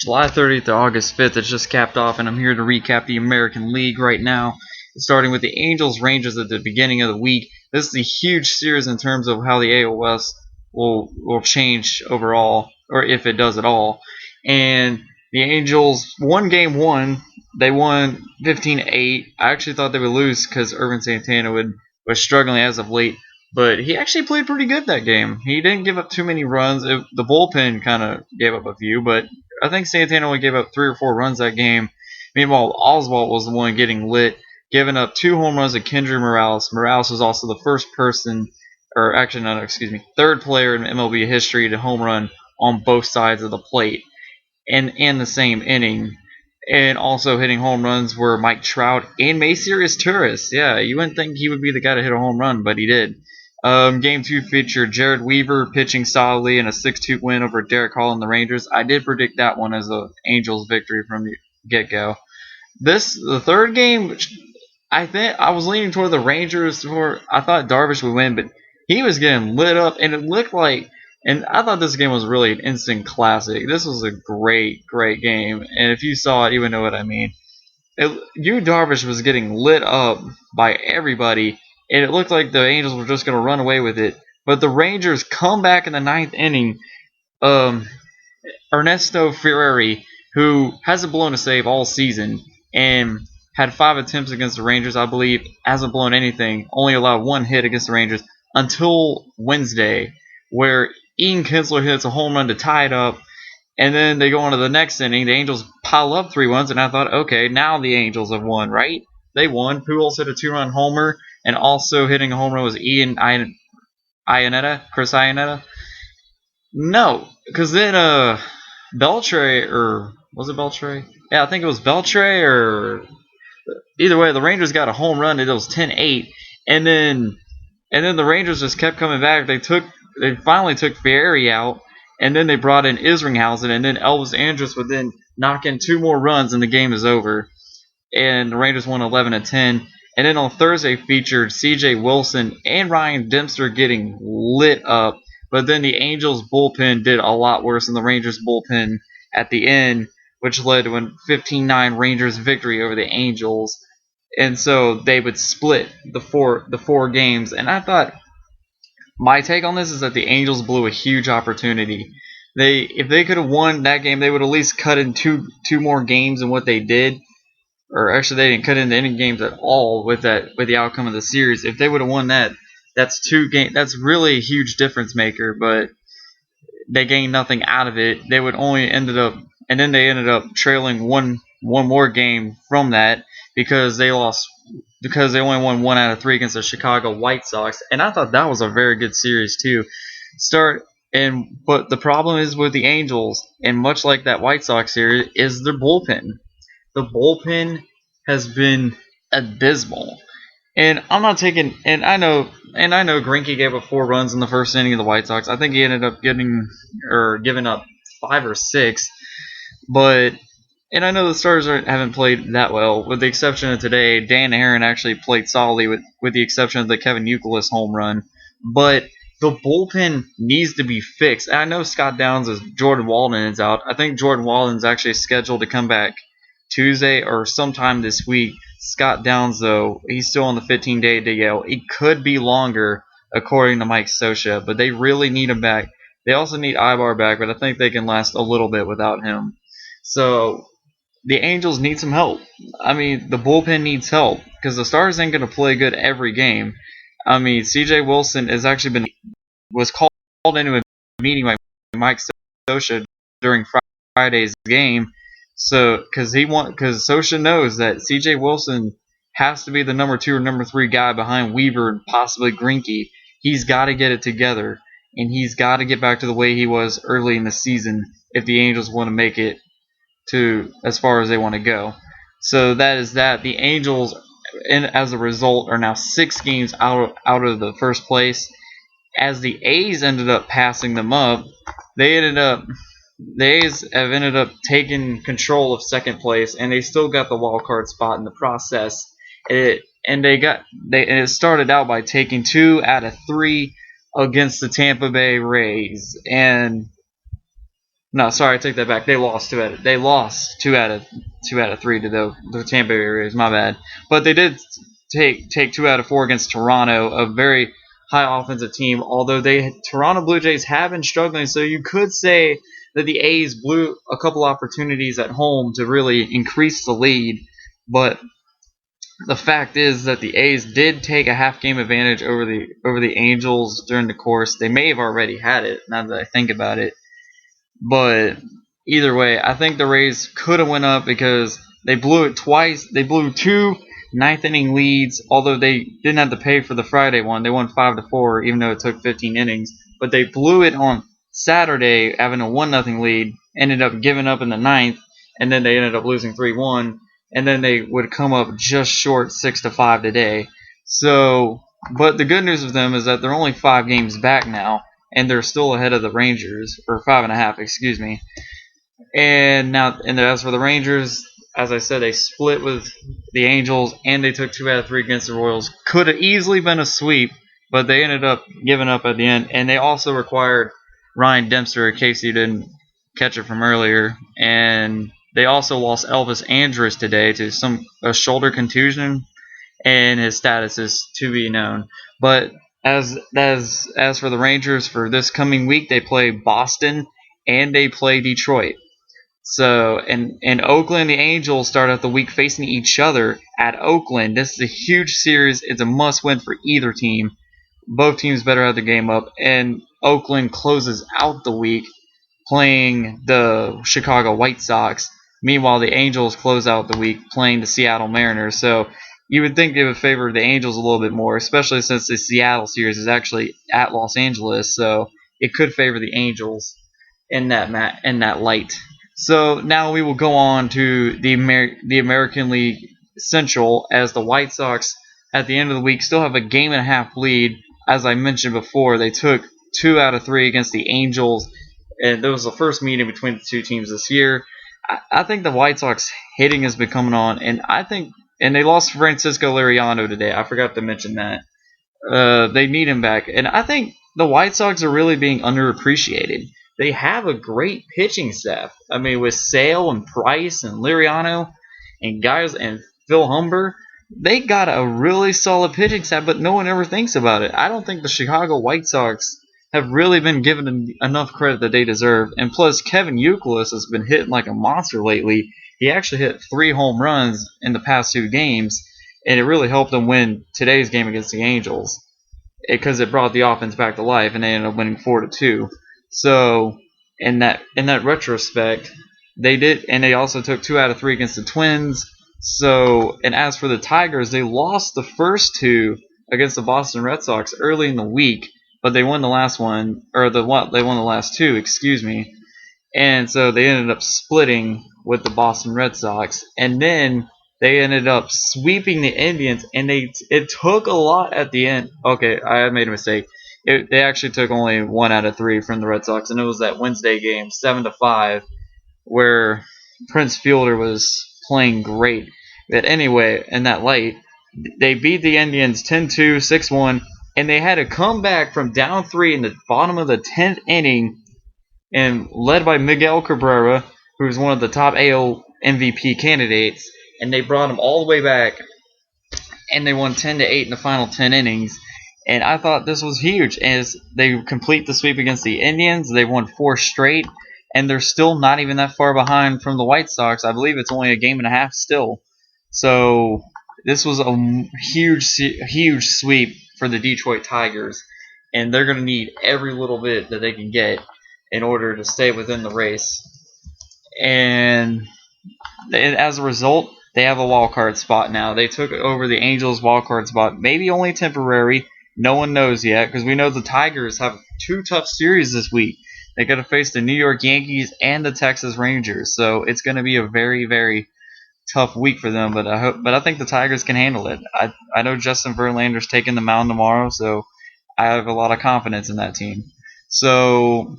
July 30th to August 5th. It's just capped off, and I'm here to recap the American League right now. Starting with the Angels Rangers at the beginning of the week. This is a huge series in terms of how the AL West will change overall, or if it does at all. And the Angels won game one. They won 15-8. I actually thought they would lose because Irvin Santana was struggling as of late. But he actually played pretty good that game. He didn't give up too many runs. The bullpen kind of gave up a few, but I think Santana only gave up 3 or 4 runs that game. Meanwhile, Oswalt was the one getting lit, giving up 2 home runs to Kendry Morales. Morales was also the first person, or actually, no, excuse me, third player in MLB history to home run on both sides of the plate and in the same inning. And also hitting home runs were Mike Trout and Macias Turris. Yeah, you wouldn't think he would be the guy to hit a home run, but he did. Game 2 featured Jared Weaver pitching solidly in a 6-2 win over Derek Hall and the Rangers. I did predict that one as an Angels victory from the get-go. The third game, I think I was leaning toward the Rangers. I thought Darvish would win, but he was getting lit up, and it looked like. And I thought this game was really an instant classic. This was a great, great game, and if you saw it, you would know what I mean. Darvish was getting lit up by everybody, and it looked like the Angels were just going to run away with it. But the Rangers come back in the ninth inning. Ernesto Ferrari, who hasn't blown a save all season and had 5 attempts against the Rangers, I believe, hasn't blown anything, only allowed 1 hit against the Rangers until Wednesday, where Ian Kinsler hits a home run to tie it up. And then they go on to the next inning. The Angels pile up 3 runs, and I thought, okay, now the Angels have won, right? They won. Pujols hit a 2-run homer, and also hitting a home run was Chris Iannetta. No, because then Beltre, or was it Beltre? Yeah, I think it was Beltre, or either way, the Rangers got a home run. It was 10-8, and then the Rangers just kept coming back. They finally took Ferrari out. And then they brought in Isringhausen, and then Elvis Andrus would then knock in 2 more runs, and the game is over. And the Rangers won 11-10. And then on Thursday featured C.J. Wilson and Ryan Dempster getting lit up. But then the Angels bullpen did a lot worse than the Rangers bullpen at the end, which led to a 15-9 Rangers victory over the Angels. And so they would split the four games. And I thought, my take on this is that the Angels blew a huge opportunity. If they could have won that game, they would at least cut in two more games than what they did. Or actually, they didn't cut into any games at all with the outcome of the series. If they would have won that, that's 2 games. That's really a huge difference maker. But they gained nothing out of it. They would only ended up trailing one more game from that because they only won 1 out of 3 against the Chicago White Sox, and I thought that was a very good series too. But the problem is with the Angels, and much like that White Sox series, is their bullpen. The bullpen has been abysmal, and I'm not taking. And I know Greinke gave up 4 runs in the first inning of the White Sox. I think he ended up giving up 5 or 6, but. And I know the Stars haven't played that well, with the exception of today. Dan Aaron actually played solidly, with the exception of the Kevin Youkilis home run. But the bullpen needs to be fixed. And I know Scott Downs Jordan Walden is out. I think Jordan Walden's actually scheduled to come back Tuesday or sometime this week. Scott Downs, though, he's still on the 15-day DL. It could be longer, according to Mike Scioscia, but they really need him back. They also need Ibar back, but I think they can last a little bit without him. So the Angels need some help. I mean, the bullpen needs help because the Stars ain't going to play good every game. I mean, C.J. Wilson was called into a meeting by Mike Scioscia during Friday's game. So, because Scioscia knows that C.J. Wilson has to be the number 2 or number 3 guy behind Weaver and possibly Greinke. He's got to get it together, and he's got to get back to the way he was early in the season if the Angels want to make it to as far as they want to go. So that is that. The Angels, as a result, are now 6 games out of the first place. As the A's ended up passing them up, the A's have ended up taking control of second place, and they still got the wild card spot in the process. It started out by taking 2 out of 3 against the Tampa Bay Rays, and No, sorry, I take that back. They lost two out of three to the Tampa Bay Rays. My bad. But they did take 2 out of 4 against Toronto, a very high offensive team. Although Toronto Blue Jays have been struggling, so you could say that the A's blew a couple opportunities at home to really increase the lead. But the fact is that the A's did take a half game advantage over the Angels during the course. They may have already had it now that I think about it. But either way, I think the Rays could have went up because they blew it twice. They blew two ninth inning leads, although they didn't have to pay for the Friday one. They won 5-4, even though it took 15 innings. But they blew it on Saturday, having a 1-0 lead, ended up giving up in the ninth, and then they ended up losing 3-1. And then they would come up just short 6-5 today. So, but the good news with them is that they're only 5 games back now, and they're still ahead of the Rangers, or 5.5, excuse me. And as for the Rangers, as I said, they split with the Angels, and they took 2 out of 3 against the Royals. Could have easily been a sweep, but they ended up giving up at the end. And they also required Ryan Dempster, in case you didn't catch it from earlier. And they also lost Elvis Andrus today to a shoulder contusion, and his status is to be known. But as for the Rangers for this coming week, they play Boston and they play Detroit. So in Oakland, the Angels start out the week facing each other at Oakland. This is a huge series. It's a must-win for either team. Both teams better have the game up, and Oakland closes out the week playing the Chicago White Sox. Meanwhile, the Angels close out the week playing the Seattle Mariners. So you would think they would favor the Angels a little bit more, especially since the Seattle series is actually at Los Angeles. So it could favor the Angels in that light. So now we will go on to the American League Central, as the White Sox at the end of the week still have a game and a half lead. As I mentioned before, they took 2 out of 3 against the Angels, and that was the first meeting between the two teams this year. I think the White Sox hitting has been coming on, and they lost Francisco Liriano today. I forgot to mention that. They need him back, and I think the White Sox are really being underappreciated. They have a great pitching staff. I mean, with Sale and Price and Liriano and guys and Phil Humber, they got a really solid pitching staff, but no one ever thinks about it. I don't think the Chicago White Sox have really been given enough credit that they deserve. And plus, Kevin Youkilis has been hitting like a monster lately. He actually hit 3 home runs in the past 2 games, and it really helped them win today's game against the Angels because it brought the offense back to life, and they ended up winning 4-2. So in that retrospect, they did, and they also took 2 out of 3 against the Twins. So, and as for the Tigers, they lost the first 2 against the Boston Red Sox early in the week, but they won the last one, or they won the last 2, excuse me. And so they ended up splitting with the Boston Red Sox, and then they ended up sweeping the Indians, and it took a lot at the end. Okay, I made a mistake. They actually took only 1 out of 3 from the Red Sox, and it was that Wednesday game, 7-5, where Prince Fielder was playing great. But anyway, in that light, they beat the Indians 10-2, 6-1, and they had to come back from down 3 in the bottom of the 10th inning, and led by Miguel Cabrera, who's one of the top AL MVP candidates, and they brought him all the way back, and they won 10-8 in the final 10 innings. And I thought this was huge, as they complete the sweep against the Indians. They won 4 straight, and they're still not even that far behind from the White Sox. I believe it's only a game and a half still. So this was a huge sweep for the Detroit Tigers, and they're going to need every little bit that they can get in order to stay within the race. And as a result, they have a wild card spot now. They took over the Angels' wild card spot, maybe only temporary. No one knows yet, because we know the Tigers have 2 tough series this week. They got to face the New York Yankees and the Texas Rangers, so it's going to be a very, very tough week for them. But I think the Tigers can handle it. I know Justin Verlander's taking the mound tomorrow, so I have a lot of confidence in that team. So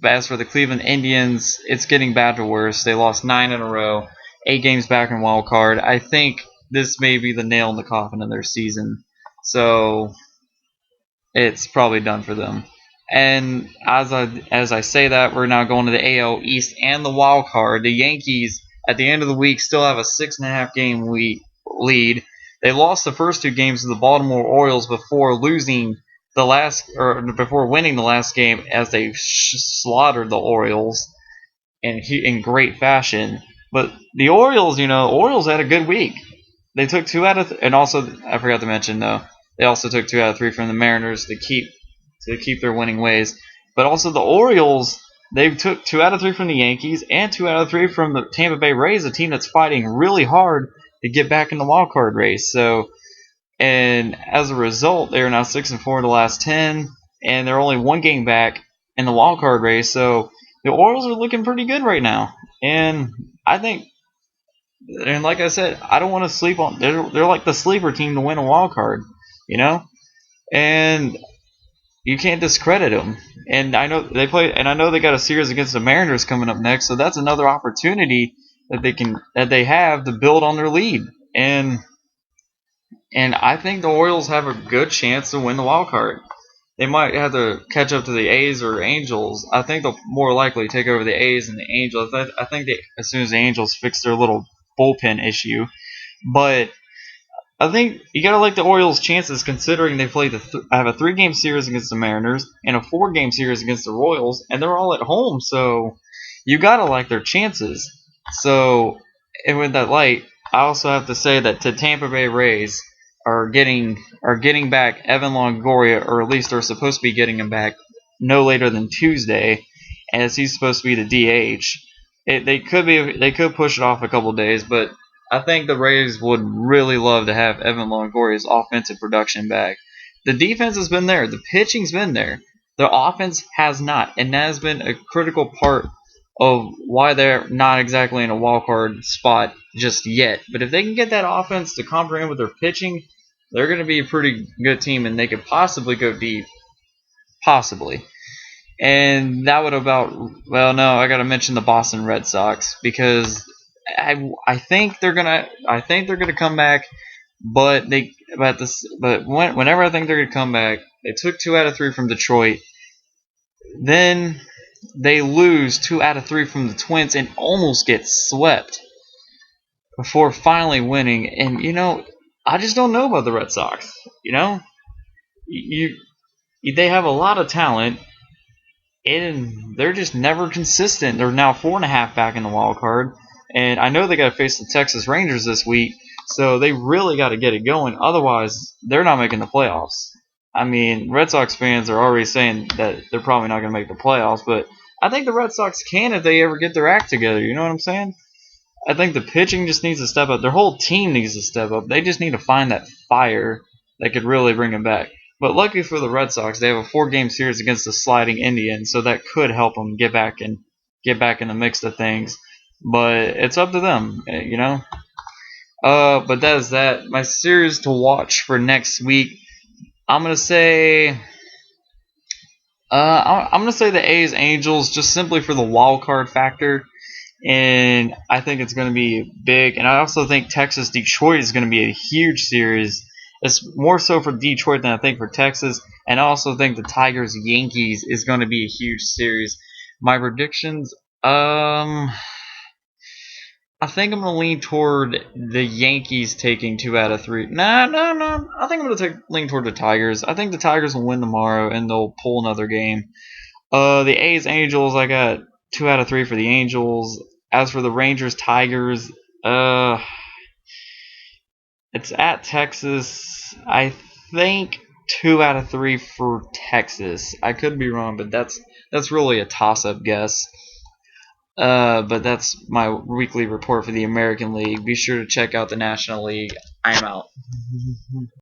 as for the Cleveland Indians, it's getting bad to worse. They lost 9 in a row, 8 games back in wild card. I think this may be the nail in the coffin of their season. So it's probably done for them. And as I say that, we're now going to the AL East and the wild card. The Yankees at the end of the week still have a 6.5 game lead. They lost the first two games to the Baltimore Orioles before before winning the last game as they slaughtered the Orioles in great fashion. But the Orioles had a good week. They took and also I forgot to mention though, they also took 2 out of 3 from the Mariners to keep their winning ways. But also the Orioles, they took 2 out of 3 from the Yankees and 2 out of 3 from the Tampa Bay Rays, a team that's fighting really hard to get back in the wild card race. So, and as a result, they are now 6-4 in the last 10, and they're only one game back in the wild card race. So the Orioles are looking pretty good right now, and I think. And like I said, I don't want to sleep on. They're like the sleeper team to win a wild card, you know. And you can't discredit them. And I know they got a series against the Mariners coming up next, so that's another opportunity that they have to build on their lead. And I think the Orioles have a good chance to win the wild card. They might have to catch up to the A's or Angels. I think they'll more likely take over the A's and the Angels. I think as soon as the Angels fix their little bullpen issue, but I think you gotta like the Orioles' chances considering they have a 3 game series against the Mariners and a 4 game series against the Royals, and they're all at home, so you gotta like their chances. So, and with that light, I also have to say that the Tampa Bay Rays are getting back Evan Longoria, or at least are supposed to be getting him back no later than Tuesday, as he's supposed to be the DH. They could push it off a couple days, but I think the Rays would really love to have Evan Longoria's offensive production back. The defense has been there. The pitching's been there. The offense has not, and that has been a critical part of why they're not exactly in a wild card spot just yet. But if they can get that offense to comprehend with their pitching, they're going to be a pretty good team, and they could possibly go deep. Possibly. And that would no, I got to mention the Boston Red Sox because I think they're gonna come back, whenever I think they're gonna come back, they took 2 out of 3 from Detroit, then they lose 2 out of 3 from the Twins and almost get swept before finally winning. And I just don't know about the Red Sox. You they have a lot of talent, and they're just never consistent. They're now 4.5 back in the wild card, and I know they got to face the Texas Rangers this week, so they really got to get it going. Otherwise, they're not making the playoffs. I mean, Red Sox fans are already saying that they're probably not going to make the playoffs, but I think the Red Sox can if they ever get their act together. You know what I'm saying? I think the pitching just needs to step up. Their whole team needs to step up. They just need to find that fire that could really bring them back. But lucky for the Red Sox, they have a 4 game series against the sliding Indians, so that could help them get back in the mix of things. But it's up to them, But that is that. My series to watch for next week, I'm gonna say. I'm gonna say the A's Angels just simply for the wild card factor, and I think it's gonna be big. And I also think Texas Detroit is gonna be a huge series. It's more so for Detroit than I think for Texas, and I also think the Tigers Yankees is gonna be a huge series. My predictions, I think I'm gonna lean toward the Yankees taking 2 out of 3. No, no, no. I think I'm gonna lean toward the Tigers. I think the Tigers will win tomorrow and they'll pull another game. The A's Angels, I got 2 out of 3 for the Angels. As for the Rangers Tigers, it's at Texas. I think 2 out of 3 for Texas. I could be wrong, but that's really a toss-up guess. But that's my weekly report for the American League. Be sure to check out the National League. I'm out.